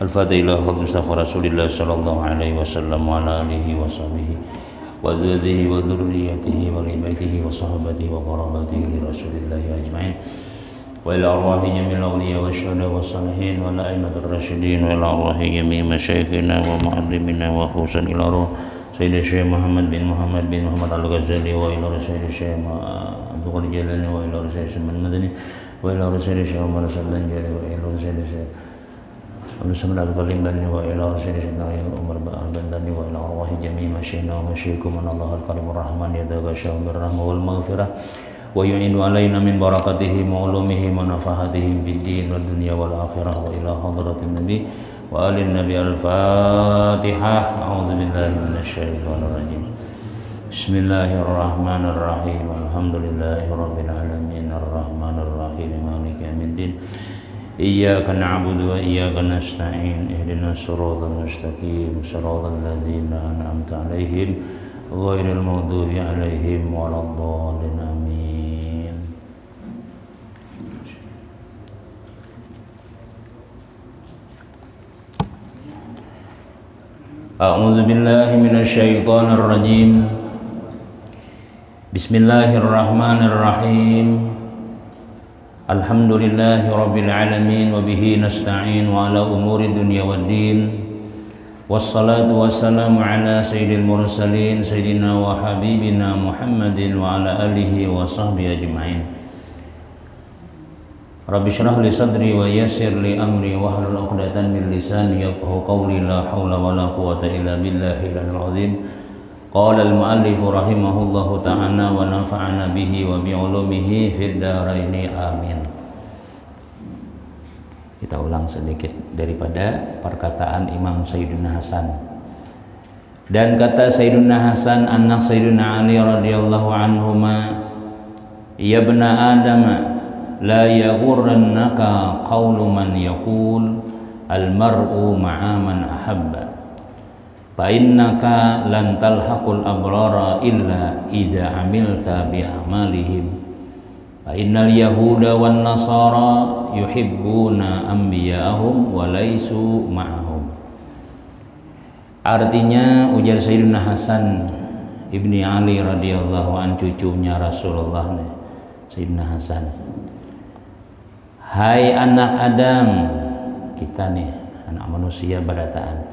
Al-Fatihah ila hadratin Mustafa Rasulillah sallallahu alaihi wasallam wa ala alihi wa sahbihi wa dzurriyyatihi wa dzurriyyatihi wa li baitihi wa sahabatihi wa qarabatihi li Rasulillah ajma'in wa ila arwahi jamil awliya wa syuhada wa salihin wa la aimatir rasyidin wa ila arwahi jami' masyayikhina wa mu'allimina wa khususan ila ruh Sayyidina Syekh Muhammad bin Muhammad Al-Ghazali wa ila Sayyidina Syekh Abdul Qadir Jilani wa ila Sayyidina Syekh Madani wa ila Sayyidina Syekh Umar Sallanjari wa ila Sayyidina Syekh Abdul Samad Al-Qalim Bani wa ila Sayyidina Syekh Umar Al-Bandani wa ila arwahi jami' masyayikhina wa masyayikhukum an Allah Al-Karimur Rahman yadaga syawmir rahmah wal maghfirah wa yu'inu alaina min barakatihi wa ulumihi wa nafahatihim bid din wad dunya wal akhirah wa ila hadratin nabi wa alin nabi al-fatihah. A'udzu billahi minasyaitonir rajim. Bismillahirrahmanirrahim. Alhamdulillahirabbil alamin arrahmanir rahim maliki yaumiddin. Iyyaka na'budu wa iyyaka nasta'in. Ihdinas siratal mustaqim. Siratal ladzina an'amta 'alaihim ghairil maghdubi 'alaihim waladdallin. Amin. A'udzu billahi minasyaitonir rajim. Bismillahirrahmanirrahim. Alhamdulillahi rabbil alamin wa bihi nasta'in wa ala umuri dunya waddin. Wassalatu wassalamu ala sayyidil mursalin sayyidina wa habibina Muhammadin wa ala alihi wa sahbihi ajma'in. Rabbi shrah li sadri wa yassir li amri wa hlul 'uqdatan min lisani yafqahu qawli. La haula wa la quwwata illa billahil azim. Qala al-mu'allif rahimahullahu ta'ala wa nafa'ana bihi wa bi 'ulumihi fid dharaini amin. Kita ulang sedikit daripada perkataan Imam Sayyidina Hasan. Dan kata Sayyidina Hasan anak Sayyidina Ali radhiyallahu anhuma, ya bna Adam la yaghurrannaka qawlu man yaqul al-mar'u ma'a man ahabba fa innaka lan talhaqul abrara illa idza amilta bi amalihim fa innal yahuda wan nasara yuhibbuna anbiya'ahum wa laisu ma'ahum. Artinya ujar Sayyidina Hasan ibni Ali radhiyallahu an, cucunya Rasulullah nih, Sayyidina Hasan, hai anak Adam, kita nih anak manusia berataan,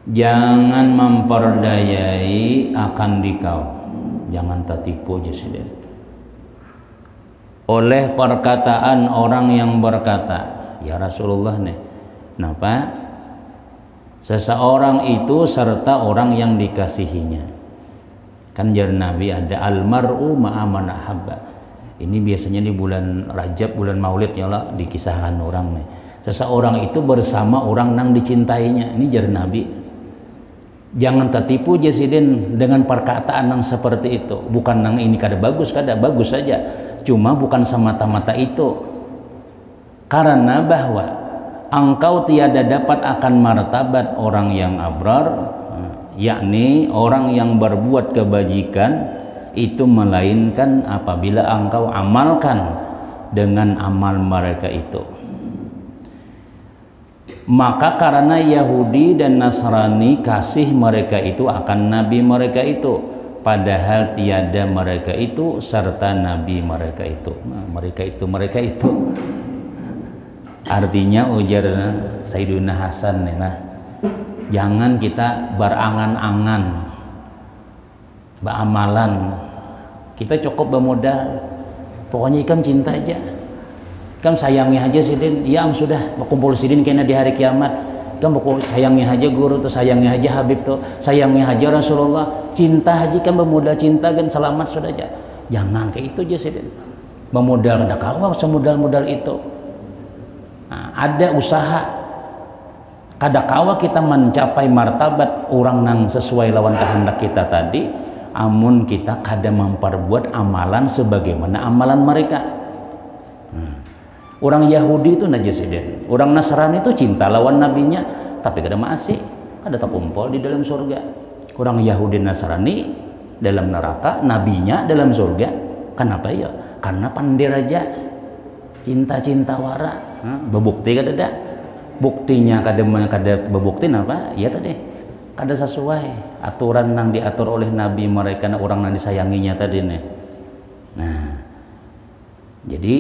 jangan memperdayai akan dikau, jangan tertipu jasiden oleh perkataan orang yang berkata, ya Rasulullah nih, kenapa? Seseorang itu serta orang yang dikasihinya. Kan jar Nabi ada almar'u ma'a man ahabba. Ini biasanya di bulan Rajab, bulan Maulid ya Allah, dikisahkan orang nih. Seseorang itu bersama orang yang dicintainya. Ini jar Nabi. Jangan tertipu jasiden dengan perkataan yang seperti itu. Bukan yang ini kada bagus saja. Cuma bukan semata-mata itu. Karena bahwa engkau tiada dapat akan martabat orang yang abrar, yakni orang yang berbuat kebajikan itu, melainkan apabila engkau amalkan dengan amal mereka itu. Maka karena Yahudi dan Nasrani kasih mereka itu akan nabi mereka itu, padahal tiada mereka itu serta nabi mereka itu. Nah, mereka itu artinya ujar Sayyidina Hasan nih, nah, jangan kita berangan-angan beramalan, kita cukup bermodal, pokoknya ikan cinta aja, kan sayangi aja sidin, ya sudah berkumpul sidin kena di hari kiamat, kan sayangi aja guru tuh, sayangi aja Habib tuh, sayangi aja Rasulullah, cinta aja kan bermodal cinta kan selamat sudah aja. Jangan kayak itu aja sidin, bermodal ada kawan semodal-modal itu. Nah, ada usaha kada kawa kita mencapai martabat orang yang sesuai lawan kehendak kita tadi, amun kita kada memperbuat amalan sebagaimana amalan mereka. Orang Yahudi itu najis, orang Nasrani itu cinta lawan nabinya, tapi kada masih, kada terkumpul di dalam surga. Orang Yahudi Nasrani dalam neraka, nabinya dalam surga. Kenapa ya? Karena pandai raja cinta-cinta wara, bebukti kada ada. buktinya kada bebukti apa ya tadi kada sesuai aturan yang diatur oleh Nabi mereka orang yang disayanginya tadi nih. Nah jadi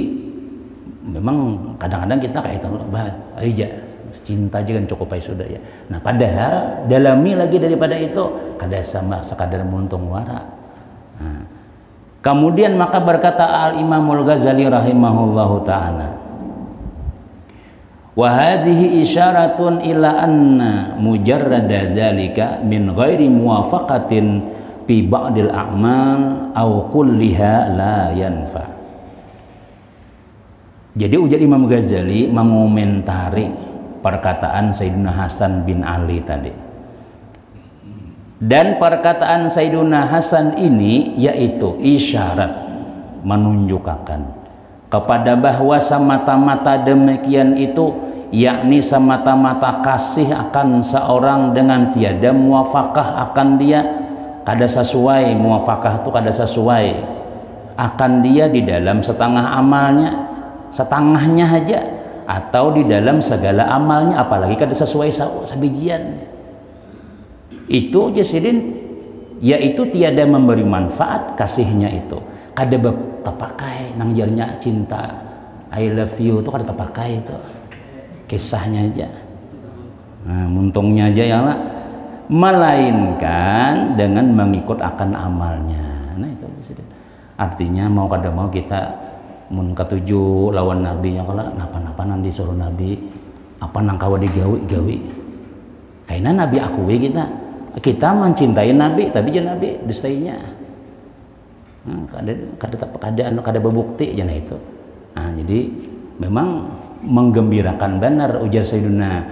memang kadang-kadang kita kayak itu aja cinta aja kan cukup aja sudah ya. Nah padahal dalami lagi daripada itu kada sama sekadar muntung wara. Nah, kemudian maka berkata Al Imamul Ghazali rahimahullahu taala, wa hadhihi isyaratun ila anna mujarrada dzalika min ghairi muwafaqatin fi ba'dil a'mal aw kulliha la yanfa. Jadi ujar Imam Ghazali mengomentari perkataan Sayyidina Hasan bin Ali tadi. Dan perkataan Sayyidina Hasan ini yaitu isyarat menunjukkan kepada bahwa semata-mata demikian itu yakni semata-mata kasih akan seorang dengan tiada muwafaqah akan dia kada sesuai, muwafaqah itu kada sesuai akan dia di dalam setengah amalnya, setengahnya aja, atau di dalam segala amalnya, apalagi kada sesuai sabijian. Itu jasidin yaitu tiada memberi manfaat kasihnya itu kada terpakai nang jarnya cinta I love you itu kada terpakai itu kisahnya aja. Nah, untungnya aja ya lah, melainkan dengan mengikut akan amalnya. Nah itu artinya mau kada mau kita mun ketujuh lawan Nabi yang kala napa-napa nang disuruh Nabi apa nang kawa digawi karena Nabi akui kita mencintai Nabi tapi jangan Nabi dustainya. Kada bebukti jangan itu. Nah, jadi memang menggembirakan benar ujar Sayyidina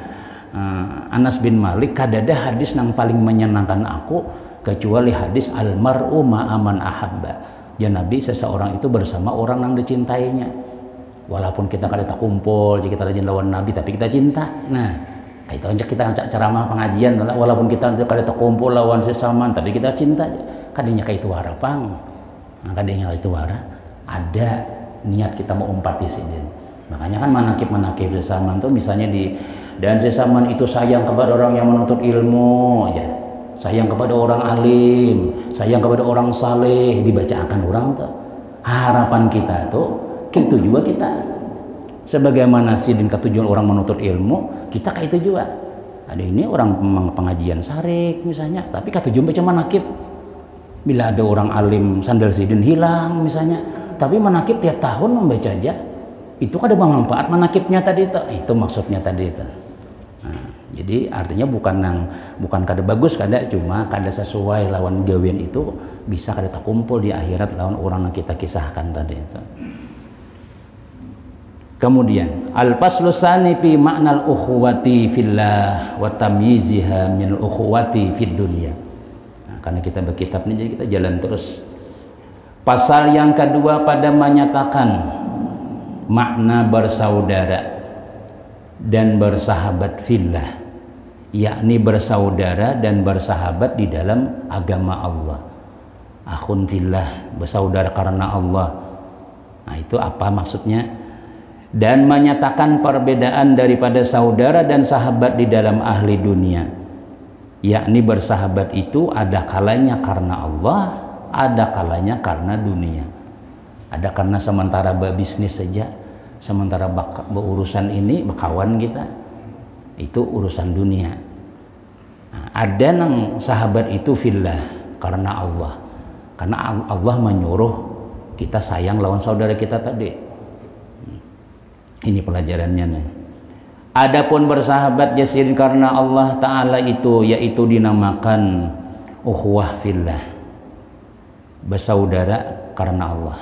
Anas bin Malik, kada ada hadis yang paling menyenangkan aku kecuali hadis almar'u ma'aman ahabba. Ya Nabi seseorang itu bersama orang yang dicintainya. Walaupun kita kada tak kumpul, jika kita rajin lawan Nabi tapi kita cinta. Nah, itu aja kita ceramah pengajian walaupun kita kada tak kumpul lawan sesama tapi kita cinta. Kadinya kayak itu wara pang. Nah, kadinya kayak itu wara ada niat kita mau umpati sih. Makanya kan manakib sesama itu misalnya dan sesama itu sayang kepada orang yang menuntut ilmu ya. Sayang kepada orang alim, sayang kepada orang saleh, dibacakan orang tuh. Harapan kita tuh itu juga kita. Sebagaimana sidin ketujuan orang menuntut ilmu, kita kayak itu juga. Ada ini orang pengajian sarik misalnya, tapi ketujuan baca manakib. Bila ada orang alim sandal sidin hilang misalnya, tapi manakib tiap tahun membaca aja. Itu ada manfaat manakibnya tadi itu maksudnya tadi itu. Nah, jadi artinya bukan kada bagus kada cuma kada sesuai lawan gawian itu bisa kada terkumpul di akhirat lawan orang yang kita kisahkan tadi itu. Kemudian al-faslu tsani fi ma'nal ukhuwati fillah wa tamyiziha min ukhuwati fid dunya. Nah, karena kita berkitab ini jadi kita jalan terus. Pasal yang kedua pada menyatakan makna bersaudara dan bersahabat fillah, yakni bersaudara dan bersahabat di dalam agama Allah. Akhun fillah, bersaudara karena Allah. Nah, itu apa maksudnya? Dan menyatakan perbedaan daripada saudara dan sahabat di dalam ahli dunia, yakni bersahabat itu ada kalanya karena Allah, ada kalanya karena dunia. Ada karena sementara berbisnis saja, sementara berurusan ini berkawan kita itu urusan dunia. Nah, ada nang sahabat itu fillah karena Allah, karena Allah menyuruh kita sayang lawan saudara kita tadi. Ini pelajarannya nih. Adapun bersahabat jasir karena Allah Ta'ala itu yaitu dinamakan ukhuwah fillah, bersaudara karena Allah,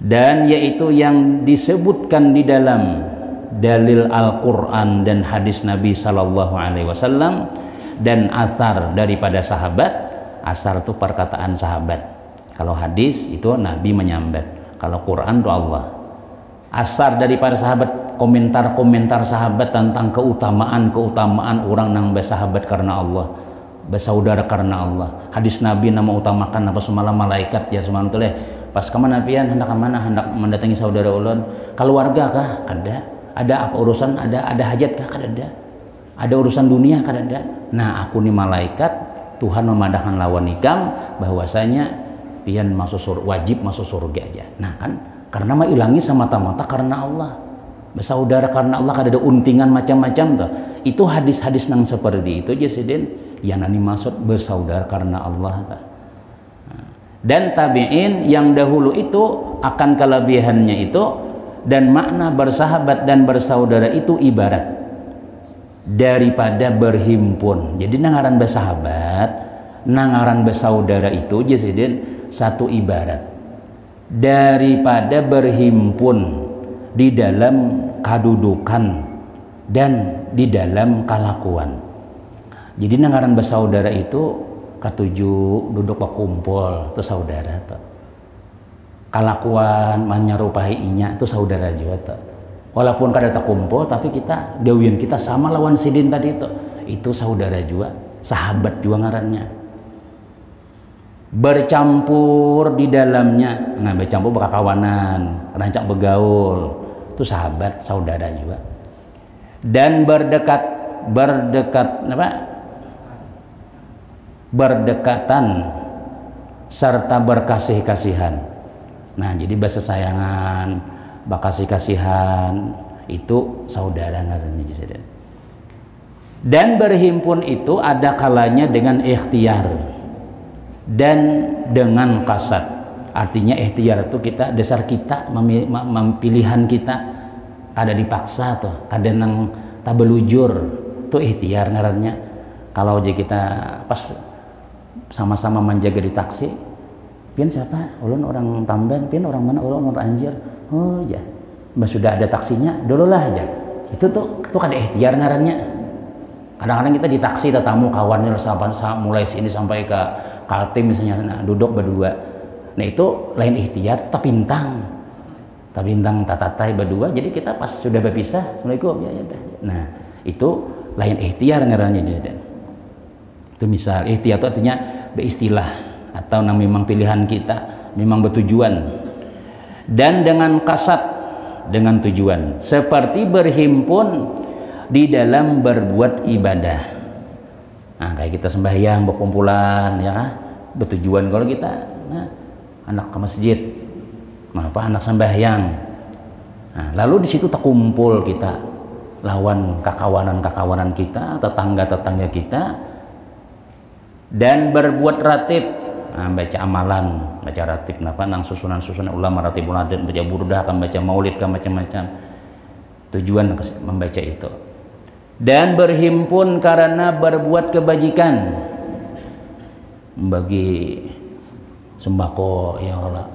dan yaitu yang disebutkan di dalam dalil Al-Quran dan hadis Nabi Sallallahu Alaihi Wasallam dan asar daripada sahabat. Asar itu perkataan sahabat, kalau hadis itu Nabi menyambat, kalau Quran itu Allah. Asar daripada sahabat, komentar-komentar sahabat tentang keutamaan orang yang bersahabat karena Allah, bersaudara karena Allah. Hadis Nabi nama utamakan apa semalam malaikat ya semalam itu pas kemana pian hendak kemana hendak mendatangi saudara ulun keluarga kah kada Ada apa urusan? Ada hajat kah? Kada ada urusan dunia kada ada. Nah aku nih malaikat Tuhan memandangkan lawan nikam bahwasanya pian masuk surga, wajib masuk surga aja. Nah kan karena mah ilangi semata-mata karena Allah, bersaudara karena Allah, kada ada untingan macam-macam tuh. Itu hadis-hadis nang seperti itu Jesiden yang nani maksud bersaudara karena Allah tuh. Dan tabi'in yang dahulu itu akan kelebihannya itu, dan makna bersahabat dan bersaudara itu ibarat daripada berhimpun. Jadi nangaran bersahabat, nangaran bersaudara itu Jesiden satu ibarat daripada berhimpun di dalam kedudukan dan di dalam kelakuan. Jadi nangaran bersaudara itu ketujuh duduk berkumpul itu saudara tuh. Kelakuan menyerupai inya itu saudara juga tuh. Walaupun kada tak kumpul tapi kita gawian kita sama lawan sidin tadi itu saudara juga, sahabat juga ngarannya. Bercampur di dalamnya, nah bercampur berkawanan, rancak bergaul, itu sahabat, saudara juga. Dan berdekatan serta berkasih-kasihan. Nah jadi bahasa sayangan, berkasih-kasihan itu saudara ngarannya. Dan berhimpun itu ada kalanya dengan ikhtiar dan dengan kasat. Artinya ikhtiar itu kita dasar kita pilihan kita kada dipaksa tuh, kada nang tabelujur tuh ikhtiar ngarannya. Kalau aja kita pas sama-sama menjaga di taksi, pian siapa? Ulun orang Tamban, pian orang mana? Ulun orang Anjir. Oh ya, sudah ada taksinya, dulu lah aja. Itu kada ikhtiar ngarannya. Kadang-kadang kita di taksi tamu kawannya mulai sini sampai ke Kaltim misalnya, nah, duduk berdua. Nah itu lain ikhtiar, tapi bintang tatatai berdua. Jadi kita pas sudah berpisah, assalamualaikum ya. Nah itu lain ikhtiar ngarannya. Itu misal ikhtiar itu artinya beristilah atau memang pilihan kita, memang bertujuan. Dan dengan kasat, dengan tujuan, seperti berhimpun di dalam berbuat ibadah. Nah kayak kita sembahyang berkumpulan ya, bertujuan. Kalau kita anak ke masjid, anak sembahyang, nah, lalu di situ terkumpul kita lawan kakawanan kita, tetangga kita, dan berbuat ratib. Nah, baca amalan, baca ratib nang susunan ulama ratibul adat, baca burdah, akan baca maulid, kan macam-macam. Tujuan membaca itu. Dan berhimpun karena berbuat kebajikan, membagi sembako ya Allah,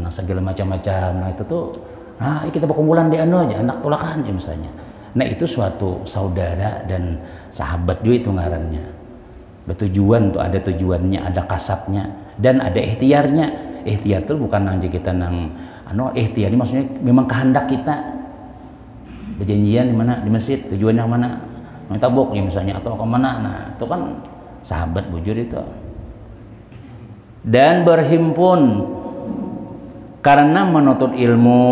nah segala macam-macam. Nah itu tuh, kita berkumpulan di aja anak tolakan ya misalnya. Nah itu suatu saudara dan sahabat juga itu ngarannya. Bertujuan tuh, ada tujuannya, ada kasatnya, dan ada ikhtiarnya. Ikhtiar itu bukan aja kita ikhtiar ini maksudnya memang kehendak kita. Berjanjian di mana, di masjid, tujuan yang mana, tabuk ya misalnya, atau ke mana. Nah itu kan sahabat bujur itu. Dan berhimpun karena menuntut ilmu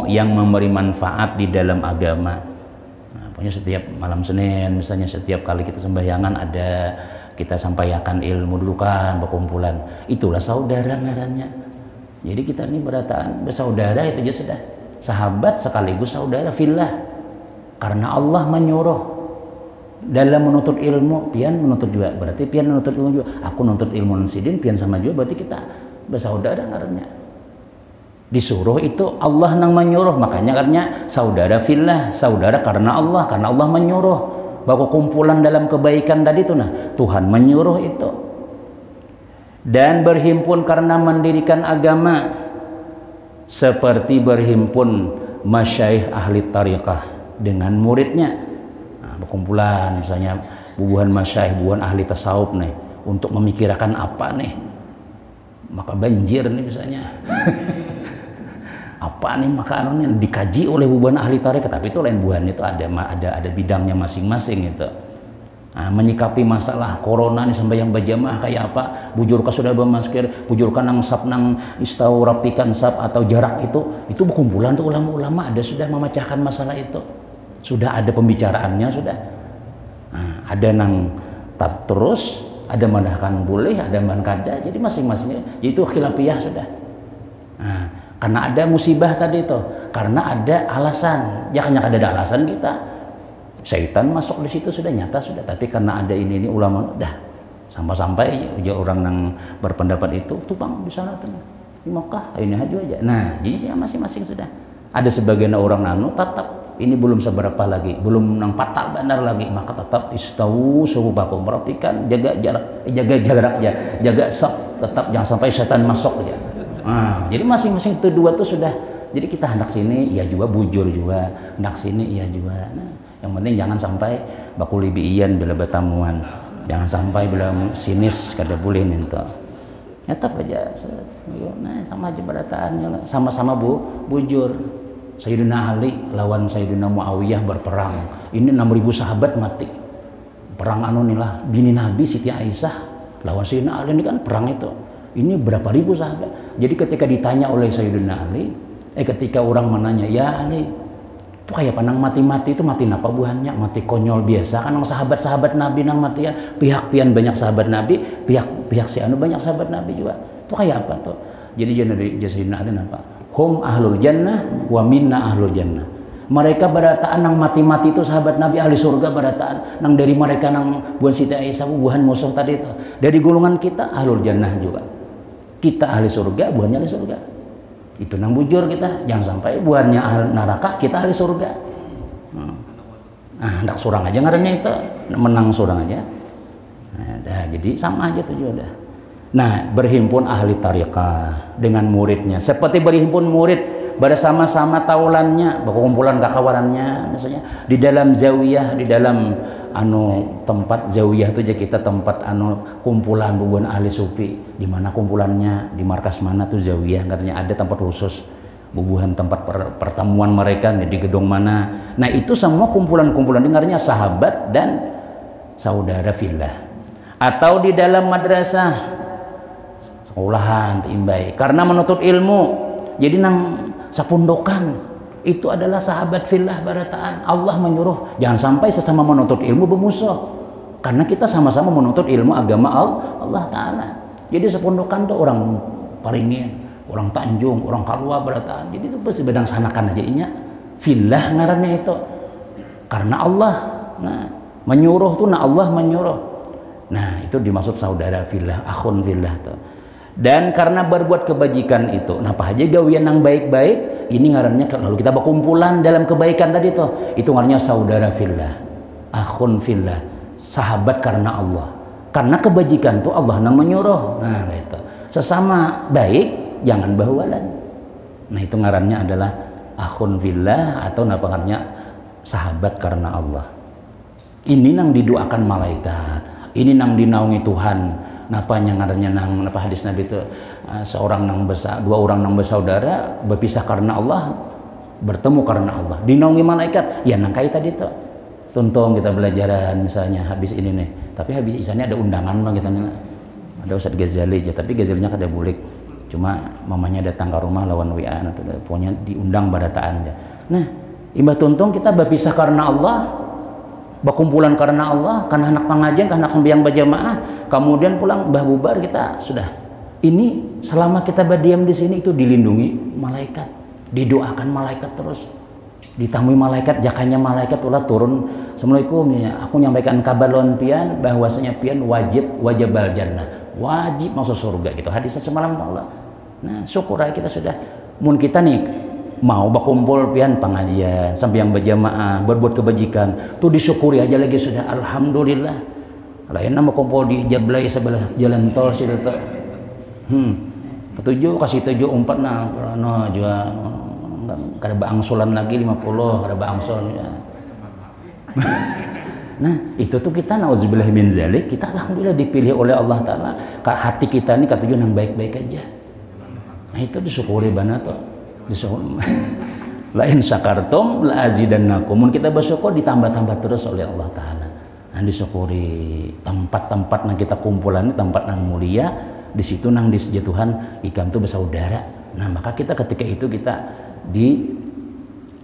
yang memberi manfaat di dalam agama. Nah, pokoknya setiap malam Senin misalnya, setiap kali kita sembahyangan ada kita sampaikan ilmu dulukan, berkumpulan. Itulah saudara ngarannya. Jadi kita ini bersaudara itu aja sudah. Sahabat sekaligus saudara fillah. Karena Allah menyuruh dalam menuntut ilmu, pian menuntut juga. Berarti pian menuntut ilmu juga. Aku menuntut ilmu sidin, pian sama juga. Berarti kita bersaudara ngarannya. Disuruh itu Allah nang menyuruh. Makanya katanya saudara fillah, saudara karena Allah menyuruh. Bahwa kumpulan dalam kebaikan tadi itu, nah Tuhan menyuruh itu. Dan berhimpun karena mendirikan agama, seperti berhimpun masyaikh ahli tariqah dengan muridnya. Nah, berkumpulan misalnya bubuhan masyaikh, bubuhan ahli tasawuf nih, untuk memikirkan apa nih, maka banjir nih misalnya. Apa nih maka dikaji oleh bubuhan ahli tariqah, tapi itu lain buhan, itu ada bidangnya masing-masing itu. Nah, menyikapi masalah corona nih sampai yang berjamaah kayak apa, bujurka sudah bermasker, bujurka nang sap nang istau rapikan sap atau jarak itu berkumpulan tuh ulama-ulama ada sudah memecahkan masalah itu. sudah ada pembicaraannya sudah. Nah, ada nang tak terus, ada manahkan boleh, ada man kada, jadi masing-masingnya itu khilafiyah sudah. Nah, karena ada musibah tadi itu, karena ada alasan, jangan ada alasan kita syaitan masuk di situ sudah nyata sudah, tapi karena ada ini ulama dah sampai orang yang berpendapat itu tupang di sana tuh di Mekah ini aja. Nah, jadi masing-masing sudah. Ada sebagian orang nanu tetap ini belum seberapa lagi, belum nang patal benar lagi, maka tetap istau suhu baku merapikan, jaga jarak ya, jaga sok, tetap jangan sampai setan masuk ya. Nah, jadi masing-masing itu dua tuh sudah. Jadi kita hendak sini ya juga bujur juga, hendak sini ya juga. Nah, yang penting jangan sampai baku libian bila bertamuan, jangan sampai bila sinis kada boleh minta. Tetap aja, nah sama aja berataannya, sama-sama bujur. Sayyidina Ali lawan Sayyidina Muawiyah berperang. Ini 6.000 sahabat mati. Perang anu inilah bini Nabi Siti Aisyah lawan Sayyidina Ali, ini kan perang itu. Ini berapa ribu sahabat. Jadi ketika ditanya oleh Sayyidina Ali, ketika orang menanya, "Ya Ali, itu kayak panang mati-mati itu mati napa buahnya? Mati konyol biasa kan sahabat-sahabat Nabi nang matian, pihak-pian banyak sahabat Nabi, pihak si anu banyak sahabat Nabi juga. Itu kayak apa tuh?" Jadi Sayyidina Ali napa? Hum ahlul jannah wa minna ahlul jannah. Mereka berataan nang mati-mati itu sahabat Nabi ahli surga, berataan nang dari mereka nang buan Siti Aisyah buhan musuh tadi itu. Dari golongan kita ahlul jannah juga. Kita ahli surga, buannya ahli surga. Itu nang bujur kita, jangan sampai buannya ahli neraka, kita ahli surga. Nah, hendak surang aja ngarannya itu, menang surang aja. Nah, jadi sama aja tujuan dah. Nah, berhimpun ahli tariqah dengan muridnya, seperti berhimpun murid bersama-sama taulannya, berkumpulan kakawarannya, misalnya di dalam zawiyah, di dalam tempat zawiyah itu aja kita tempat kumpulan bubuhan ahli sufi. Di mana kumpulannya, di markas mana tuh zawiyah, katanya ada tempat khusus bubuhan tempat pertemuan mereka nih, di gedung mana. Nah, itu semua kumpulan-kumpulan dengarnya sahabat dan saudara fillah. Atau di dalam madrasah sekolahan imbai karena menuntut ilmu, jadi nang sapundokan itu adalah sahabat fillah barataan. Allah menyuruh jangan sampai sesama menuntut ilmu bermusuh, karena kita sama-sama menuntut ilmu agama Allah Ta'ala. Jadi sapundokan tuh orang Paringin, orang Tanjung, orang Kalwa barataan, jadi itu pasti bedang sanakan aja inya fillah ngarannya itu karena Allah. Nah, menyuruh tuh Allah menyuruh. Nah, itu dimaksud saudara fillah, akhun fillah tuh. Dan karena berbuat kebajikan itu, napa aja gawian yang baik-baik, ini ngarannya lalu kita berkumpulan dalam kebaikan tadi itu ngarannya saudara fillah, akhun fillah, sahabat karena Allah. Karena kebajikan tuh Allah yang menyuruh. Nah, gitu. Sesama baik jangan bahualan. Nah, itu ngarannya adalah akhun fillah atau napa ngarannya sahabat karena Allah. Ini nang didoakan malaikat, ini nang dinaungi Tuhan. Napa ngarannya nang napa hadis Nabi itu seorang nang dua orang nang bersaudara berpisah karena Allah, bertemu karena Allah, dinaungi malaikat. Ya nang kait tadi tuh. Tuntung kita belajaran misalnya habis ini nih, tapi habis isanya ada undangan mah kita ada Ustadz Ghazali aja, tapi Ghazalinya kada bulik. Cuma mamanya datang ke rumah lawan WA atau pokoknya diundang barataan aja. Nah, imbah tuntung kita berpisah karena Allah, berkumpulan karena Allah, karena anak pengajian, karena anak sembahyang berjamaah, kemudian pulang mbah bubar kita sudah. Ini selama kita berdiam di sini itu dilindungi malaikat, didoakan malaikat terus, ditamui malaikat, jakanya malaikat ulah turun. Assalamualaikum ya, aku nyampaikan kabar lawan pian bahwasanya pian wajibal jannah, wajib masuk surga gitu. Hadisnya semalam Allah. Nah, syukur kita sudah. Mun kita nih mau berkumpul pian pengajian, sembahyang berjamaah, berbuat kebajikan, tuh disyukuri aja lagi sudah. Alhamdulillah. Lain nama kumpul di Jablay sebelah jalan tol situ tuh. Ketujuh kasih 7 umpat nah juga kada baangsulan lagi 50, kada baangsul ya. Nah, itu tuh kita nauzubillah min zalik, kita alhamdulillah dipilih oleh Allah Ta'ala. Hati kita ini ketujuh yang baik-baik aja. Nah, itu disyukuri banget tuh. Lain syakartum la azidannakum. Mun kita bersyukur ditambah-tambah terus oleh Allah Ta'ala. Nah, disyukuri tempat-tempat yang kita kumpulan ini tempat yang mulia, di situ nang disejatuhan ikan itu bersaudara. Nah, maka kita ketika itu kita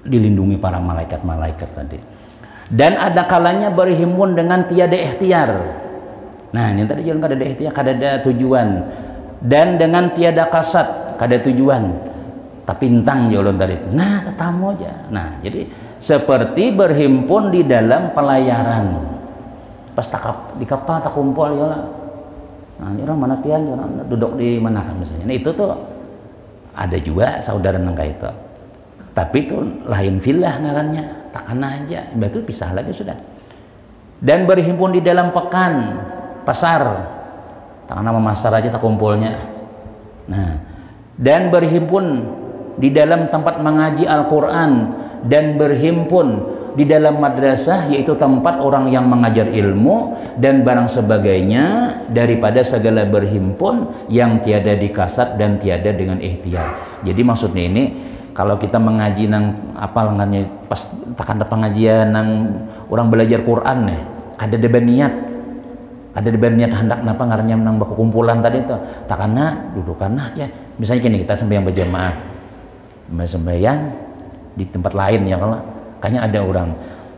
dilindungi para malaikat-malaikat tadi. Dan ada kalanya berhimpun dengan tiada ikhtiar. Nah, ini tadi jangan kada ikhtiar, kada ada tujuan. Dan dengan tiada kasat, kada tujuan. Tapi entang ya ulun tadi. Nah, tetamu aja. Nah, jadi seperti berhimpun di dalam pelayaran. Pas di kapal tak kumpul ya lah. Nah, ini orang mana pian, orang duduk di mana kan misalnya. Nah, itu tuh ada juga saudara nang kayak itu. Tapi itu lain filah ngarannya, takkan aja, betul pisah lagi sudah. Dan berhimpun di dalam pekan, pasar, takkan nama masar aja tak kumpulnya. Nah, dan berhimpun di dalam tempat mengaji Al-Quran, dan berhimpun di dalam madrasah, yaitu tempat orang yang mengajar ilmu dan barang sebagainya, daripada segala berhimpun yang tiada dikasat dan tiada dengan ikhtiar. Jadi maksudnya ini, kalau kita mengaji nang apa lengannya pas takkan ada pengajian nang orang belajar Quran nih, ada niat, hendak napa ngarannya nang baku kumpulan tadi itu, takana dudukan aja. Misalnya gini, kita sembahyang berjamaah, sembahyang di tempat lain ya, kalau kayaknya ada orang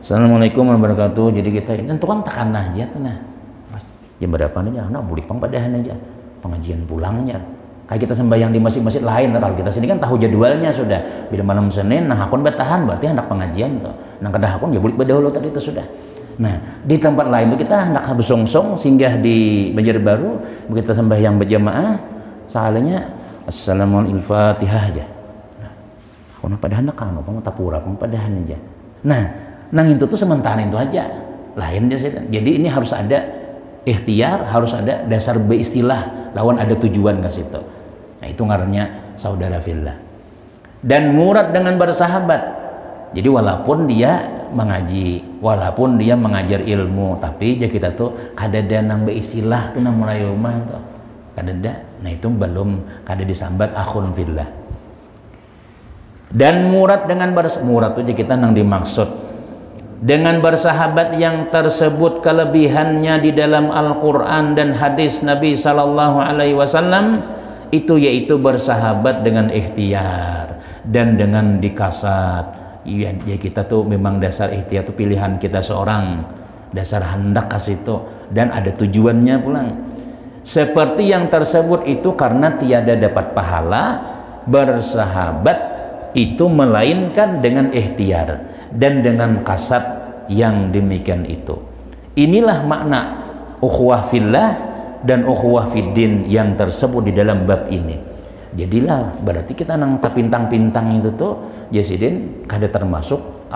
Assalamualaikum warahmatullahi wabarakatuh, jadi kita itu kan takkan aja tuh, nah jam berapa aja, nah bulik pangpadahan aja pengajian pulangnya. Kayak kita sembahyang di masjid-masjid lain, kalau kita sini kan tahu jadwalnya sudah, bila malam Senin nah hakun bertahan berarti hendak pengajian tuh, nah kada hakun ya bulik berdahulu tadi itu sudah. Nah di tempat lain itu kita hendak bersong-song singgah di Banjarbaru, begitu sembahyang berjamaah salahnya Assalamualaikum Fatihah aja. Nah, padahan nak kan, tapura padahan aja. Nah, nang itu tuh sementara itu aja, lain dia sih. Jadi ini harus ada ikhtiar, harus ada dasar beristilah, lawan ada tujuan ke situ. Nah itu ngarannya saudara fillah. Dan murad dengan bersahabat. Jadi walaupun dia mengaji, walaupun dia mengajar ilmu, tapi aja kita tuh kadada nang beristilah tuh nang mulai rumah tuh kadada. Nah itu belum kada disambat akhun fillah. Dan murad dengan murad tuh kita nang dimaksud dengan bersahabat yang tersebut kelebihannya di dalam Al-Quran dan hadis Nabi Sallallahu Alaihi Wasallam itu, yaitu bersahabat dengan ikhtiar dan dengan dikasat. Ya kita tuh memang dasar ikhtiar tuh pilihan kita seorang, dasar hendak kasih itu, dan ada tujuannya pulang. Seperti yang tersebut itu karena tiada dapat pahala bersahabat itu melainkan dengan ikhtiar dan dengan kasat yang demikian itu. Inilah makna ukhuwah fillah dan ukhuwah fiddin yang tersebut di dalam bab ini. Jadilah berarti kita nang tapintang-pintang itu tuh Yasidin kada termasuk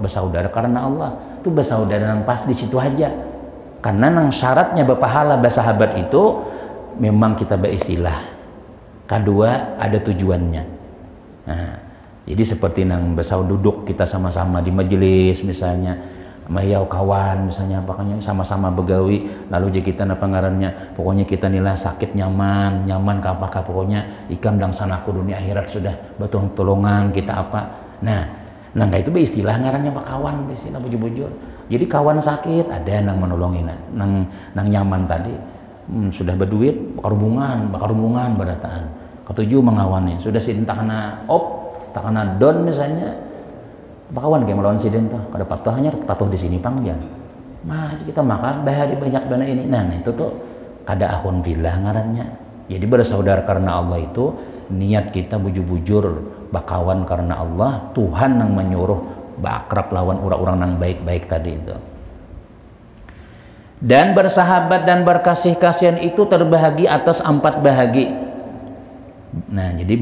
bersaudara karena Allah. Itu bersaudara nang pas di situ aja. Karena nang syaratnya berpahala bersahabat itu memang kita beristilah. Kedua ada tujuannya. Nah, jadi seperti nang besau duduk kita sama-sama di majelis misalnya, mayau kawan misalnya, pokoknya sama-sama begawi, lalu jadi kita napa ngarannya, pokoknya kita nilai sakit nyaman kapakah pokoknya ikam dang sanaku dunia akhirat sudah betul tolongan kita apa. Nah kayak itu beristilah ngarannya pak kawan, istilah bujur-bujur. Jadi kawan sakit ada nang menolongin, nang nyaman tadi sudah berduit bakar hubungan berataan. Ketujuh mengawani, sudah sintakana tak kena don misalnya, bakawan kayak melawan siden tuh, kada patuhnya patuh di sini pangjang. Mah kita makan bahari banyak dana ini. Nah itu tuh kada akhun fillah ngarannya. Jadi bersaudara karena Allah itu niat kita bujur-bujur bakawan karena Allah, Tuhan yang menyuruh bakrab lawan orang-orang yang baik-baik tadi itu. Dan bersahabat dan berkasih kasihan itu terbahagi atas 4 bahagi. Nah jadi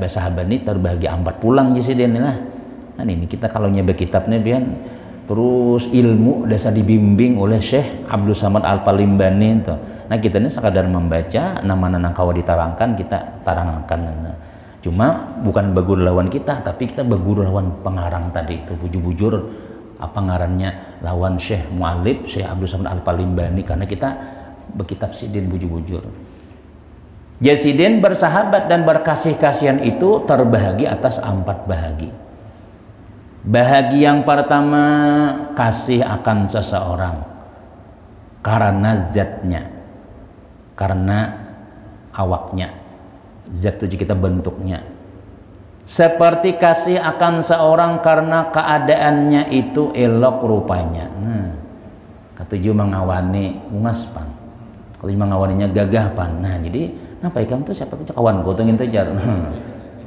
bersahabat ini terbagi 4 pulang jadi lah. Nah ini kita kalau nyebut kitabnya biar terus ilmu dasar dibimbing oleh Syekh Abdul Samad Al-Palimbani itu. Nah kita ini sekadar membaca nama-nama kawa diterangkan kita tarangkan. Nah, cuma bukan berguru lawan kita, tapi kita berguru lawan pengarang tadi itu bujur-bujur apa ngarannya lawan Syekh Mu'alib Syekh Abdul Samad Al-Palimbani, karena kita berkitab sidin bujur-bujur. Jasidin bersahabat dan berkasih kasihan itu terbahagi atas 4 bahagi. Bahagi yang pertama kasih akan seseorang karena zatnya, karena awaknya, zat itu kita bentuknya. seperti kasih akan seorang karena keadaannya itu elok rupanya. Katujuh mengawani ungas pan, katujuh mengawaninya gagah pan. Nah jadi napa ikam tuh siapa tuh kawan kau tengin tejar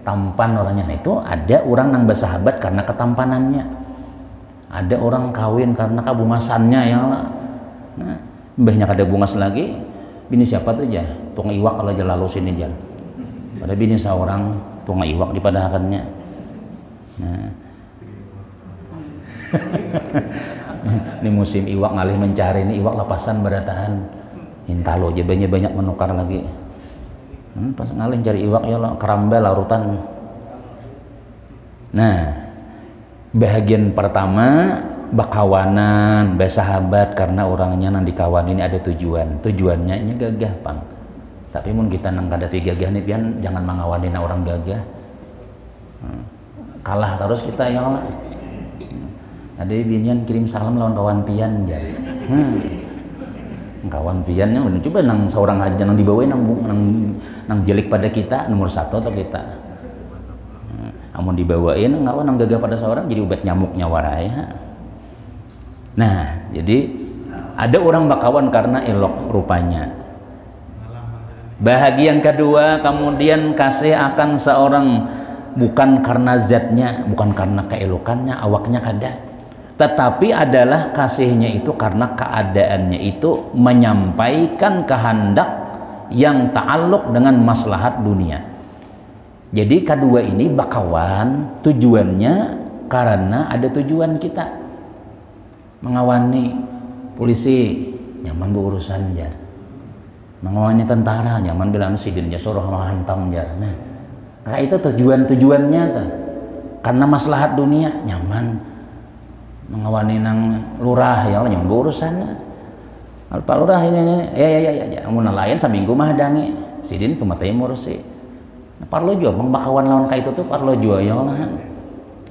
tampan orangnya. Nah itu ada orang yang bersahabat karena ketampanannya, ada orang kawin karena kabungasannya ya. Nah mbahnya kada bungas lagi, bini siapa tuh ya tukang iwak kalau lalu sini jar. Pada bini seorang tukang iwak dipadahakannya. Nah. Ini musim iwak ngalih mencari, ini iwak lepasan beratahan. Intalo aja banyak menukar lagi. Pas ngalih cari iwak ya keramba larutan. Nah, bahagian pertama bakawanan, bersahabat karena orangnya nang dikawan ini ada tujuan. Tujuannya ini gagah pang. Tapi mun kita nang kada gagah nih pian jangan mengawanin orang gagah. Kalah terus kita ya Allah. Ada binian kirim salam lawan kawan pian ya. Kawan piannya coba nang seorang aja nang dibawain nang jelik pada kita nomor 1 atau kita. Amun dibawain ngawan nang gagah pada seorang jadi obat nyamuknya warai. Nah, jadi ada orang bakawan karena elok rupanya. Bahagia yang kedua, kemudian kasih akan seorang bukan karena zatnya, bukan karena keelokannya, awaknya kada. Tetapi adalah kasihnya itu karena keadaannya itu menyampaikan kehendak yang ta'alluq dengan maslahat dunia. Jadi kedua ini bakawan tujuannya karena ada tujuan kita. Mengawani polisi nyaman berurusan jar. Mengawani tentara nyaman bilang sidinnya suruh menghantam jar. Nah, kayak itu tujuannya tuh. Karena maslahat dunia nyaman. Mengawani nang lurah ya nyaman berurusannya. Pak lurah ini ya amun lain saminggu mah dangi. Sidin tumatay ngurusi. Nah, parlo jua bakawan lawan kayak itu tuh parlo jua ya lah.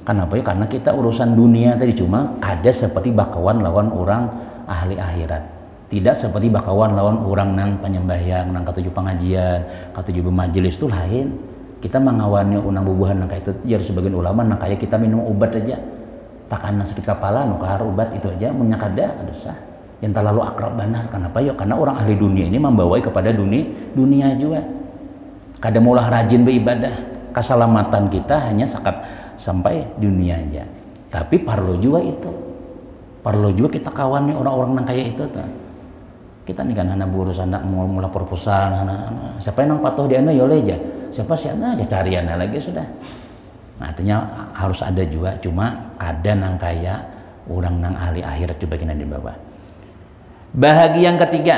Kenapa ya? Karena kita urusan dunia tadi cuma kada seperti bakawan lawan orang ahli akhirat. Tidak seperti bakawan lawan orang nang penyembahyang, nang katujuh pengajian, katujuh bermajelis itu lain. Kita mengawani unang bubuhan nang kayak itu. Jadi sebagian ulama nang kayak kita minum obat aja. Takkan sakit kepala, nukar obat itu aja punya kada sah. Yang terlalu akrab benar. Kenapa ya? Karena orang ahli dunia ini membawai kepada dunia juga. Kada mulah rajin beribadah. Keselamatan kita hanya sampai dunia aja. Tapi parlo juga itu. Parlo juga kita kawan nih orang-orang nang kayak itu tuh. Kita nih kan anak burus anak mau mula proposal anak siapa yang nang patuh dia ya aja. Siapa sih anak aja cari anak lagi sudah. Nah, artinya harus ada juga cuma kada nang kayak orang nang ahli akhirat coba kita di bawah. Bahagia yang ketiga,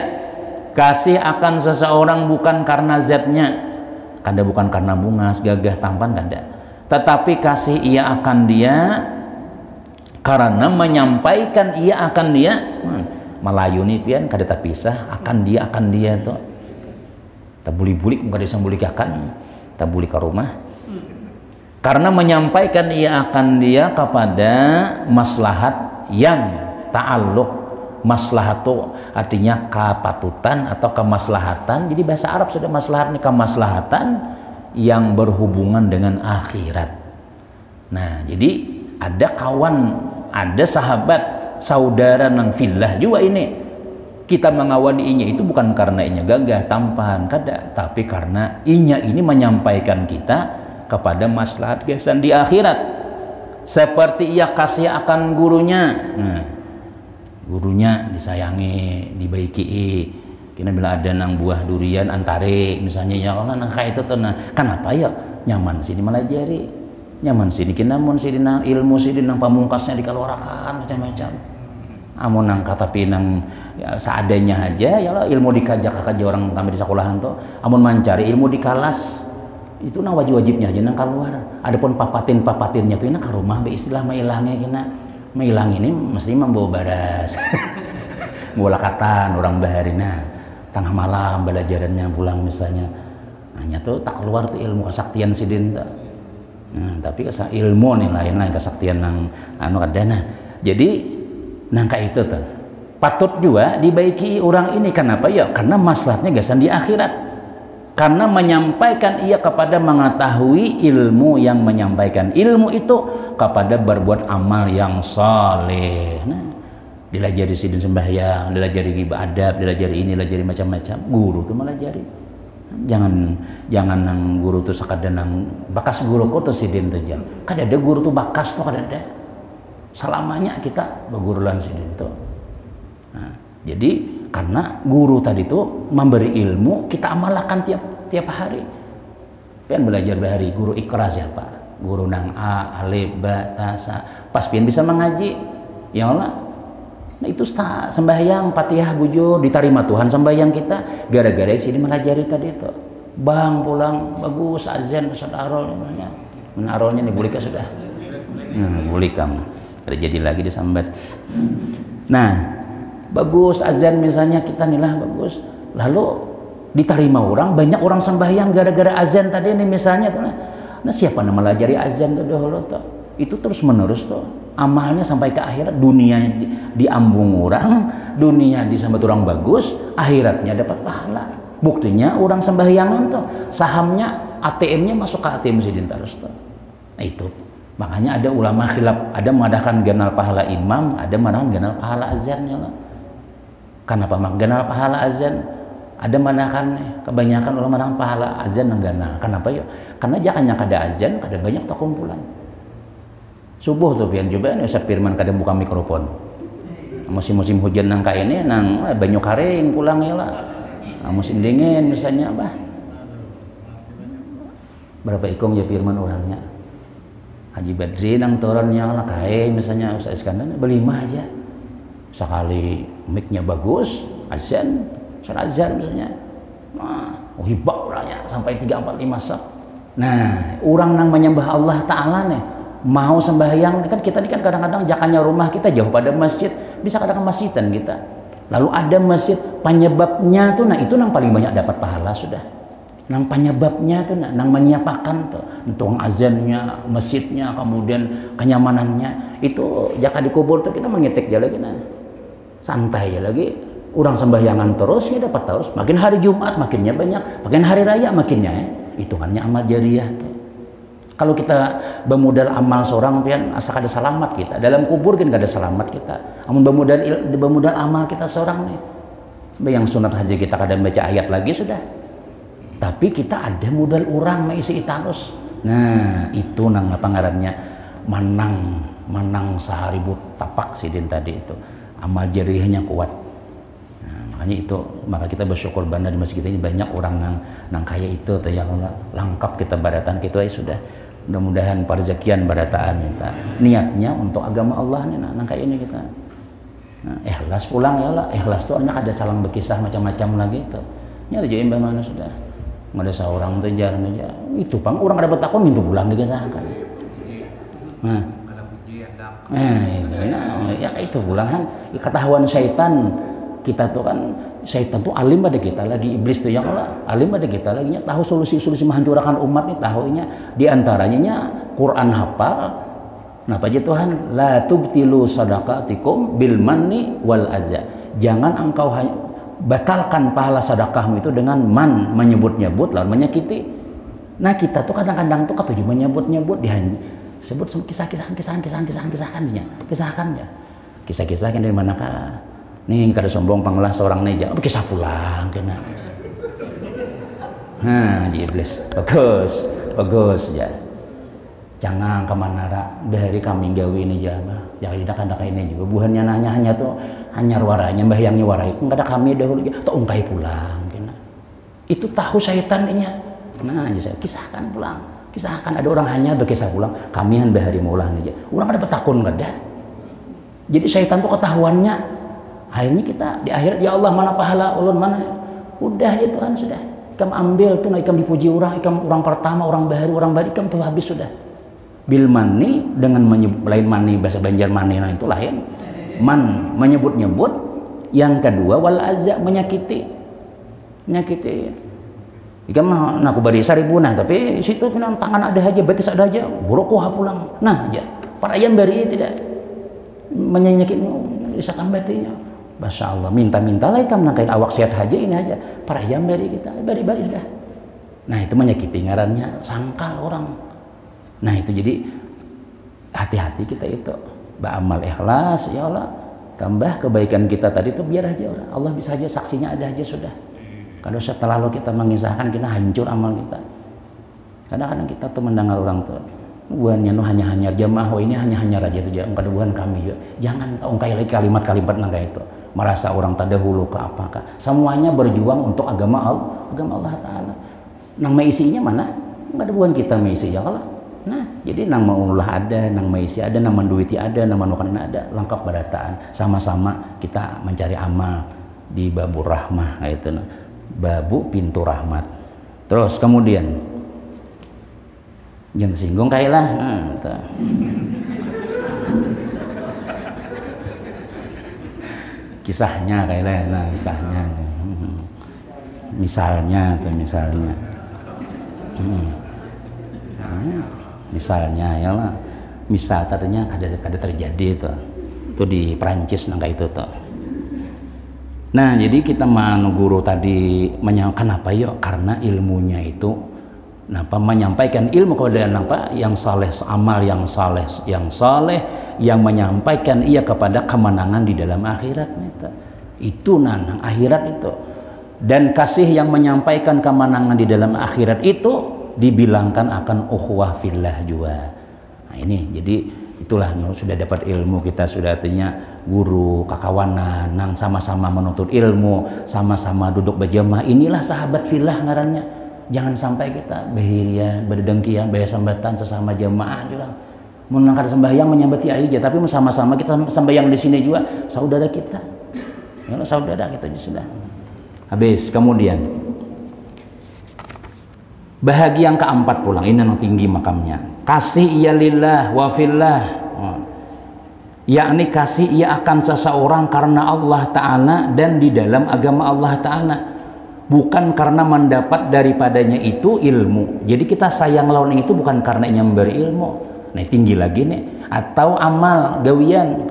kasih akan seseorang bukan karena zatnya. Kada bukan karena bunga, gagah, tampan kada. Tetapi kasih ia akan dia karena menyampaikan ia akan dia. Melayu nih pian kada terpisah akan dia tuh. Tabuli-bulik kada bisa bulikakan, tabuli ke rumah. Karena menyampaikan ia akan dia kepada maslahat yang ta'alluq. Maslahat itu artinya kepatutan atau kemaslahatan. Jadi bahasa Arab sudah maslahat nih kemaslahatan yang berhubungan dengan akhirat. Nah, jadi ada kawan, ada sahabat, saudara nang fillah juga ini. Kita mengawani inya itu bukan karena inya gagah, tampan, kada, tapi karena inya ini menyampaikan kita kepada maslahat gasan di akhirat. Seperti ia kasih akan gurunya. Nah, gurunya disayangi, dibaiki. Kena bila ada nang buah durian antare misalnya ya Allah nang kayak itu tuh nah kenapa ya nyaman sini melajari nyaman sini kena mun sini nang ilmu sini nang pamungkasnya dikeluarkan macam-macam amun nang kata pinang ya, seadanya aja ya Allah ilmu dikajak aja orang kami di sekolahan tuh amun mencari ilmu di kelas itu nang wajib-wajibnya aja nang keluar adapun papatinnya tuh ini ke rumah be istilah mailangnya kena mailang ini mesti membawa baras bola katan orang baharina tengah malam belajarannya pulang misalnya hanya tuh tak keluar tuh ilmu kesaktian sidin tapi ilmu nih lain kesaktian nang anu kadana jadi nangka itu tuh patut juga dibaiki orang ini kenapa ya karena maslahatnya gasan di akhirat Karena menyampaikan ia kepada mengetahui ilmu yang menyampaikan ilmu itu kepada berbuat amal yang saleh. Nah, dilajari sidin sembahyang, dilajari ibadah, dilajari ini, dilajari macam-macam. Guru tuh melajari. Jangan nang guru tuh sekadar nang bakas guru kok tuh sidin tuh jam. Kan ada guru tuh bakas tuh ada. Selamanya kita bergurulan sidin tuh. Nah, jadi karena guru tadi tuh memberi ilmu, kita amalkan tiap hari. Pian belajar bahari guru Iqra siapa? Guru nang A, alif, ba, ta, sa. Pas pian bisa mengaji, ya Allah. Nah itu sembahyang Fatihah bujur diterima Tuhan sembahyang kita gara-gara sini melajari tadi itu. Bang pulang bagus azan Ustaz Arol namanya. Menarolnya nih bulika sudah. Bulika terjadi lagi disambat. Nah, bagus azan misalnya kita nilah bagus. Lalu diterima orang, banyak orang sembahyang gara-gara azan tadi ini misalnya tuh. Nah, siapa yang melajari azan tuh dahulu tuh? Itu terus menerus tuh. Amalnya sampai ke akhirat, dunia diambung orang, dunia disambat orang bagus, akhiratnya dapat pahala. Buktinya orang sembahyangan tuh, sahamnya ATM-nya masuk ke ATM sidin terus tuh. Nah itu, makanya ada ulama khilaf, ada mengadakan ganal pahala imam, ada mengadakan ganal pahala azannya lah. Kenapa mak ganal pahala azan? Ada mengadakan kebanyakan ulama mengadakan pahala azan yang ganal. Kenapa ya? Karena jangan kada azan, kada banyak tak kumpulan. Subuh tuh pian coba nih Ustaz Firman kadang buka mikrofon. Musim-musim hujan nang kayak ini nang banyu kering pulang ya lah. Musim dingin misalnya bah. Berapa ikong ya Firman orangnya? Haji Badri nang turunnya lah kayak misalnya Ustaz Iskandar berlima aja. Sekali mic-nya bagus, azan, salat azan misalnya. Nah, hibah orangnya sampai 3 4 5 sab. Nah, orang nang menyembah Allah Taala nih mau sembahyang kan kita ini kan kadang-kadang jakannya rumah kita jauh pada masjid, bisa kadang masjidan kita. Lalu ada masjid penyebabnya tuh, nah itu nang paling banyak dapat pahala sudah. Nang penyebabnya tuh, nang menyiapakan tuh, untuk azannya, masjidnya, kemudian kenyamanannya itu jaka dikubur tuh kita mengetik aja lagi, nah santai aja lagi. Orang sembahyangan terus ya dapat terus. Makin hari Jumat makinnya banyak, makin hari raya makinnya hitungannya amal jariah tuh. Kalau kita bermodal amal seorang pian asa kada selamat kita. Dalam kubur kan kada selamat kita. Amun bermodal amal kita seorang nih. Yang sunat haji kita kada baca ayat lagi sudah. Tapi kita ada modal orang mengisi terus. Nah, itu nang apa ngarannya? Manang seharibu tapak sidin tadi itu. Amal jarihnya kuat. Nah, makanya itu, maka kita bersyukur banda di masjid kita ini banyak orang nang kaya itu tuh yang lengkap kita badatan kita sudah. Mudah-mudahan perzekian barataan kita niatnya untuk agama Allah nih nang kayak ini kita ikhlas pulang ya lah, ikhlas tuh hanya ada salang berkisah macam-macam lagi itu ini ada jadi mana sudah nggak ada seorang tuh jarang aja itu pang orang ada bertakun minta pulang dikisahkan itu ya itu pulang kan ketahuan syaitan kita tuh kan syaitan tuh alim pada kita lagi iblis tuh yang Allah alim pada kita lagi tahu solusi-solusi menghancurkan umat nih tahunya diantaranya Quran hafal napa aja Tuhan la tubtilu sadaqatikum bil manni wal azza jangan engkau batalkan pahala sedekahmu itu dengan man menyebut-nyebut lalu menyakiti. Nah kita tuh kadang-kadang tuh ketujuh menyebut-nyebut disebut kisahkannya kisah-kisahkan dari manakah nih kada sombong panglah seorang neja kisah pulang kena di iblis bagus ya jangan kemana dari kami gawi ini jama ya tidak ini juga buhannya hanya tuh hanya waranya mbahyangnya warai pun kada kami dahulu tuh ungkai pulang kena itu tahu syaitannya nah aja saya kisahkan pulang kisahkan ada orang hanya berkisah pulang kami han bahari maulah aja orang ada petakun kada jadi syaitan tuh ketahuannya akhirnya kita di akhirat ya Allah mana pahala ulun mana udah ya Tuhan sudah ikam ambil tuh ikam dipuji ikam orang pertama orang baru ikam tuh habis sudah bil mani dengan lain mani bahasa Banjar mani nah itu lain man menyebut-nyebut yang kedua wal azza menyakiti ikam aku bari 1000 nah tapi situ tangan ada aja betis ada aja buruk pulang nah aja para ayam bari tidak menyakiti bisa sambatinya Masya Allah, minta-minta lah ikam nangkain awak sehat aja ini aja. Para ayam dari kita, bari-bari sudah. Nah itu menyakiti ngarannya sangkal orang. Nah itu jadi hati-hati kita itu beramal ikhlas, ya Allah tambah kebaikan kita tadi itu biar aja Allah bisa aja saksinya ada aja sudah. Kalau setelah lo kita mengisahkan kita hancur amal kita. Kadang-kadang kita tuh mendengar orang tuh buannya no hanya jamaah ini hanya aja itu jangan buan kami ya. Jangan tahu kayak kalimat-kalimat nangka itu merasa orang terdahulu ke apakah semuanya berjuang untuk agama Allah Ta'ala. Nang maisinya mana? Enggak ada buan kita maisi ya Allah. Nah, jadi nang maulah ada, nang maisi ada, nang menduiti ada, nang manukan ada, lengkap berataan. Sama-sama kita mencari amal di babu rahmah itu nah. Babu pintu rahmat. Terus kemudian jangan singgung kayak lah. Kisahnya kayak lah, nah kisahnya. Misalnya tuh misalnya. Misalnya ya lah. Misal tadinya kada terjadi itu di Perancis nangka itu tuh. Nah jadi kita guru tadi kenapa yuk karena ilmunya itu napa menyampaikan ilmu kepada yang saleh amal yang saleh yang menyampaikan ia kepada kemenangan di dalam akhirat itu nang akhirat itu dan kasih yang menyampaikan kemenangan di dalam akhirat itu dibilangkan akan ukhuwah fillah juga. Nah ini jadi itulah sudah dapat ilmu kita sudah artinya guru kakawanan nang sama-sama menuntut ilmu sama-sama duduk berjamaah inilah sahabat fillah ngarannya. Jangan sampai kita behirian berdengkian bayar sambatan sesama jamaah juga menangkar sembahyang menyambati aja tapi sama-sama kita sembahyang di sini juga saudara kita ya saudara kita sudah habis. Kemudian bahagia yang keempat pulang ini yang tinggi makamnya kasih ia lillah wa fillah yakni kasih ia akan seseorang karena Allah Ta'ala dan di dalam agama Allah Ta'ala bukan karena mendapat daripadanya itu ilmu. Jadi kita sayang lawan itu bukan karena ia memberi ilmu nah tinggi lagi nih atau amal gawian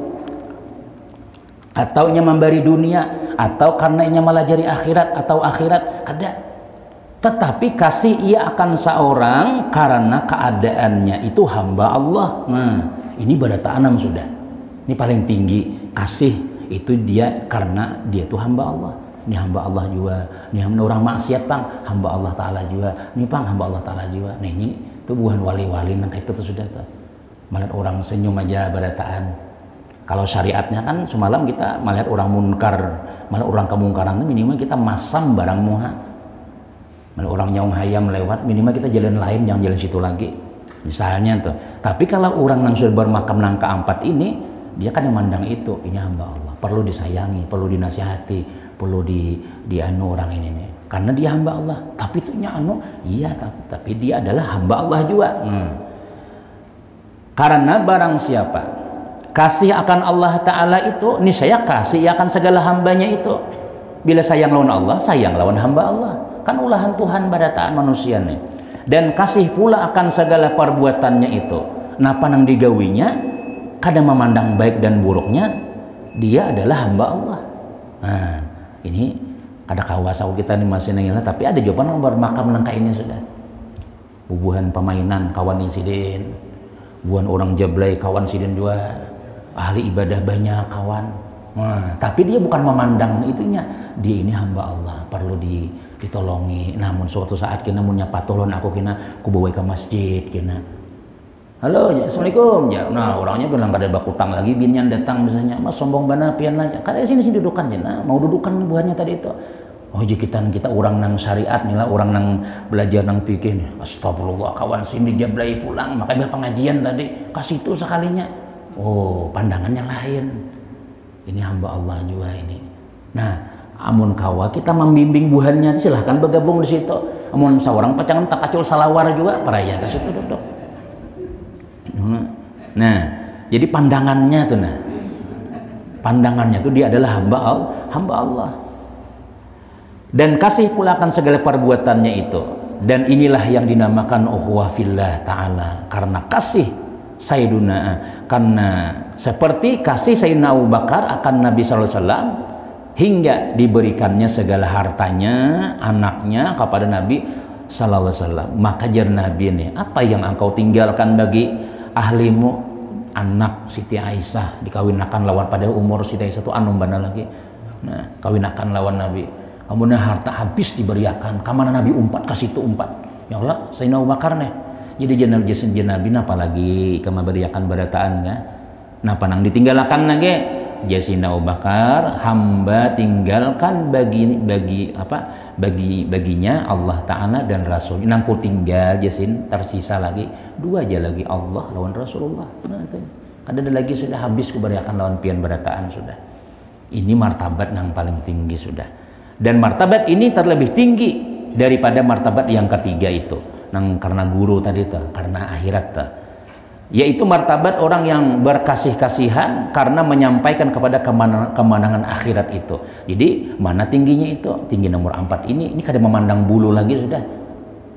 atau ia memberi dunia atau karena ia melajari akhirat atau akhirat kada. Tetapi kasih ia akan seorang karena keadaannya itu hamba Allah. Nah, ini berataan sudah. Ini paling tinggi kasih itu dia karena dia itu hamba Allah. Ini hamba Allah juga. Ini hamba orang maksiat pang hamba Allah Ta'ala juga. Ini pang hamba Allah Ta'ala juga. Nah ini itu bukan wali-wali nah itu tuh sudah tuh. Melihat orang senyum aja berataan. Kalau syariatnya kan semalam kita melihat orang munkar, melihat orang kemungkaran itu minimal kita masam barang muha. Orang nyaung hayam lewat minimal kita jalan lain jangan jalan situ lagi misalnya tuh. Tapi kalau orang yang sudah bermakam nang keempat ini dia kan yang mandang itu ini hamba Allah perlu disayangi perlu dinasihati perlu di anu orang ini nih karena dia hamba Allah tapi itu anu iya tapi dia adalah hamba Allah juga. Karena barang siapa kasih akan Allah Ta'ala itu niscaya kasih akan segala hambanya itu. Bila sayang lawan Allah sayang lawan hamba Allah kan ulahan Tuhan badataan manusia nih dan kasih pula akan segala perbuatannya itu napa nang digawinya kadang memandang baik dan buruknya dia adalah hamba Allah. Nah ini kada kawasau kita nih masih nengila tapi ada jawaban yang bermakam nangka ini sudah bubuhan permainan kawan insiden buan orang jablay kawan insiden juga ahli ibadah banyak kawan. Nah, tapi dia bukan memandang itunya dia ini hamba Allah perlu ditolongi. Namun suatu saat kena mun nyapa tolong aku kena ku bawa ke masjid kena halo ya, assalamualaikum ya. Nah orangnya bilang kada bakutang lagi binnya datang misalnya mas sombong bana pian aja kada sini dudukan ya nah mau dudukan buahnya tadi itu oh kita orang nang syariat nih lah orang nang belajar nang pikir nih astagfirullah kawan sini jablay pulang makanya pengajian tadi kasih itu sekalinya oh pandangannya lain. Ini hamba Allah juga ini. Nah, amun kawa kita membimbing buhannya silahkan bergabung di situ. Amun seorang pacangan tak kacul salawar juga peraya ke situ duduk. Nah, jadi pandangannya tuh nah. Pandangannya tuh dia adalah hamba Allah. Dan kasih pula akan segala perbuatannya itu. Dan inilah yang dinamakan ukhuwah fillah Ta'ala karena kasih Sayyiduna karena seperti kasih Sayyidina Abu Bakar akan Nabi sallallahu alaihi wasallam hingga diberikannya segala hartanya anaknya kepada Nabi sallallahu alaihi wasallam. Maka jar Nabi nih, apa yang engkau tinggalkan bagi ahlimu? Anak Siti Aisyah dikawinakan lawan pada umur Siti Aisyah itu bana lagi. Nah, kawinakan lawan Nabi. Kemudian harta habis diberiakan. Kamana Nabi umpat kasih itu umpat. Ya Allah, Sayyidina Abu Bakar nih. Jadi jenazah Nabi napa lagi kama beriakan barataan ya. Napa nang ditinggalkan lagi? Sayyidina Abu Bakar hamba tinggalkan baginya Allah Ta'ala dan Rasul. Nangku tinggal jasin tersisa lagi 2 aja lagi Allah lawan Rasulullah. Nah, itu. Kada ada lagi sudah habis kuberiakan lawan pian berataan sudah. Ini martabat yang paling tinggi sudah. Dan martabat ini terlebih tinggi daripada martabat yang ketiga itu. Nang karena guru tadi tuh, karena akhirat tuh. Yaitu martabat orang yang berkasih-kasihan karena menyampaikan kepada kemenangan akhirat itu. Jadi mana tingginya itu? Tinggi nomor 4 ini kada memandang bulu lagi sudah.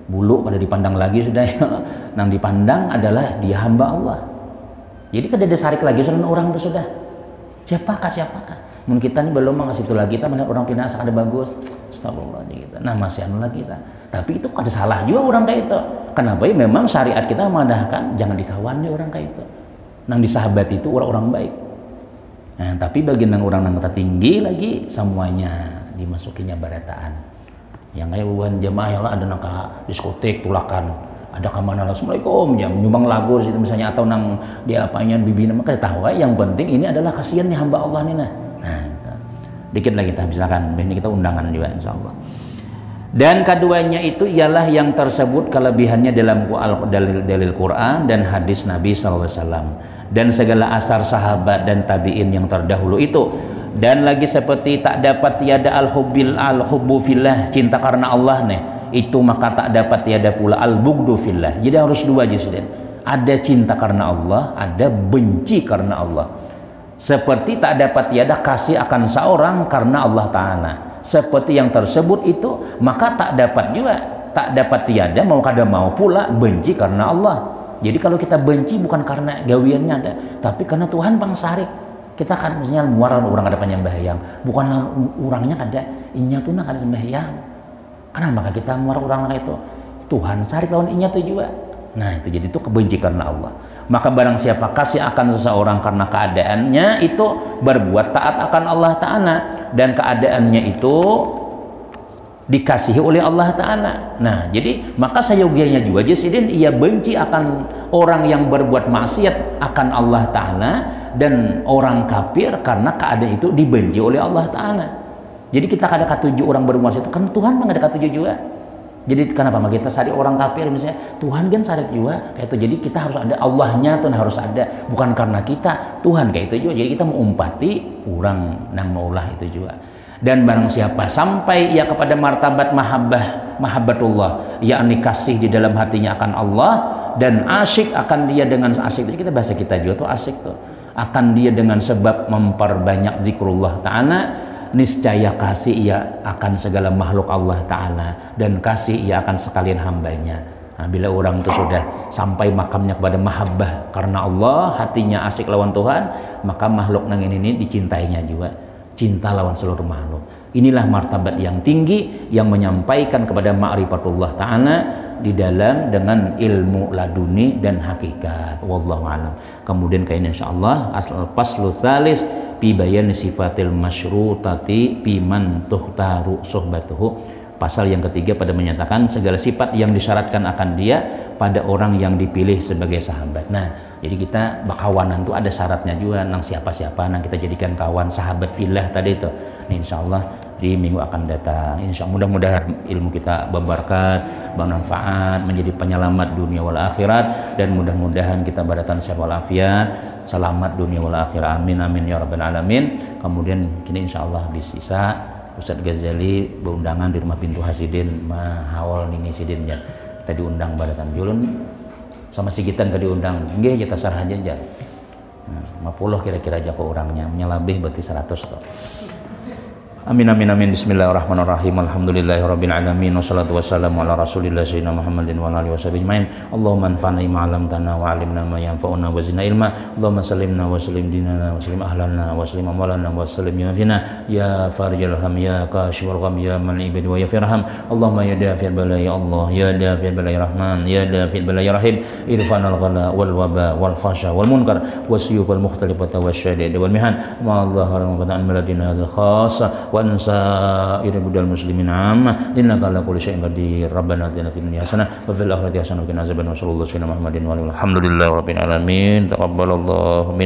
Bulu pada dipandang lagi sudah. Nang dipandang adalah dia hamba Allah. Jadi kada disarik lagi sudah orang itu sudah. Siapakah? Mungkin kita ini belum ngasih itu lagi, kita melihat orang pindah ada bagus, astagfirullah gitu. Nah masih anu lagi kita. Tapi itu ada salah juga orang kayak itu. Kenapa ya? Memang syariat kita memandahkan jangan dikawan nih orang kayak itu. Nang disahabat itu orang-orang baik. Nah tapi bagi nang orang nang tinggi lagi semuanya dimasukinya barataan. Yang kayak bukan jamaah ya Allah ada nang diskotik tulakan. Ada kemana Assalamualaikum jam nyumbang lagu situ misalnya atau nang dia apanya bibi nama kita tahu yang penting ini adalah kasihan nih hamba Allah nih nah. Dikit lagi kita misalkan ini kita undangan juga insyaallah. Dan keduanya itu ialah yang tersebut kelebihannya dalam dalil Quran dan hadis Nabi sallallahu alaihi wasallam dan segala asar sahabat dan tabi'in yang terdahulu itu. Dan lagi seperti tak dapat tiada al-hubbu fillah, cinta karena Allah nih. Itu maka tak dapat tiada pula al-bughdu fillah. Jadi harus 2 aja sudah. Ada cinta karena Allah, ada benci karena Allah. Seperti tak dapat tiada kasih akan seorang karena Allah Ta'ala. Seperti yang tersebut itu, maka tak dapat juga, tak dapat tiada mau kada mau pula benci karena Allah. Jadi kalau kita benci bukan karena gawiannya ada, tapi karena Tuhan pangsarik. Kita kan misalnya muara orang ada penyembahyang, bukan orangnya kada, inya tuh nak ada sembahyang. Kenapa kita muara orang itu? Tuhan sarik lawan inya tuh juga. Nah itu jadi itu kebenci karena Allah. Maka barang siapa kasih akan seseorang karena keadaannya itu berbuat taat akan Allah Ta'ala dan keadaannya itu dikasihi oleh Allah Ta'ala. Nah jadi maka sayogianya juga jasidin ia benci akan orang yang berbuat maksiat akan Allah Ta'ala dan orang kafir karena keadaan itu dibenci oleh Allah Ta'ala. Jadi kita kada katuju orang berbuat maksiat itu kan Tuhan mah kada katuju juga. Jadi kenapa kita sari orang kafir misalnya Tuhan kan sari juga kayak itu. Jadi kita harus ada Allahnya tuh harus ada, bukan karena kita Tuhan kayak itu juga. Jadi kita mengumpati orang nang maulah itu juga. Dan barang siapa sampai ia kepada martabat mahabbatullah, yakni kasih di dalam hatinya akan Allah dan asyik akan dia dengan asyik. Jadi kita bahasa kita juga tuh asyik tuh akan dia dengan sebab memperbanyak zikrullah Ta'ala. Niscaya kasih ia akan segala makhluk Allah Ta'ala dan kasih ia akan sekalian hambanya. Nah, bila orang itu sudah sampai makamnya kepada mahabbah karena Allah, hatinya asyik lawan Tuhan, maka makhluk nang ini dicintainya juga, cinta lawan seluruh makhluk. Inilah martabat yang tinggi yang menyampaikan kepada ma'rifatullah Ta'ala di dalam dengan ilmu laduni dan hakikat. Wallahu a'lam. Kemudian kain insyaallah asal faslu tsalis fi bayan sifatil masyrutati fi man tuhtaru suhbatuhu. Pasal yang ketiga pada menyatakan segala sifat yang disyaratkan akan dia pada orang yang dipilih sebagai sahabat. Nah, jadi kita berkawanan tuh ada syaratnya juga nang siapa-siapa nang kita jadikan kawan sahabat fillah tadi itu. Nah, insyaallah di minggu akan datang. Insyaallah mudah-mudahan ilmu kita berberkat, bermanfaat, menjadi penyelamat dunia wal akhirat dan mudah-mudahan kita baratan sehat wal afiat, selamat dunia wal akhirat. Amin amin ya rabbal alamin. Kemudian kini insyaallah bisa Ustadz Ghazali berundangan di rumah Pintu Hasidin mahawal nini sidin ya. Kita diundang baratan julun sama Sigitan ke diundang nggih kita sarah aja ya. 50 kira-kira aja ke orangnya menyelabih berarti 100 toh. Amin amin amin. Bismillahirrahmanirrahim. Alhamdulillahirabbil alamin wassalatu wassalamu ala rasulillah sayyidina Muhammadin wa alihi washabihi ajmain. Allahumma anfa'na bima 'allamtana wa 'allimna ma yanfa'una wa zidna ilma. Allahumma sallimna wa sallim dinana wa sallim ahlana wa sallim amwalana wa sallim yafina ya farijal ham ya kashifal gham ya man ibad wa ya firham. Allahumma ya dafi'al bala ya Allah ya dafi'al bala ya rahman ya dafi'al bala ya rahim. Irfanal ghala wal waba wal fasha wal munkar wasyub al mukhtalifata wasyadid wal mihan ma Allah wa ta'ala maladina al khassa wa sa'iril budal muslimin amma innaka ala kulli syai'in qadir. Rabbana atina fid dunya hasanah wa fil akhirati hasanah wa qina azabannar. Sallallahu alaihi wa sallam Muhammadin wa alihi. Alhamdulillahirabbil alamin. Taqabbalallahu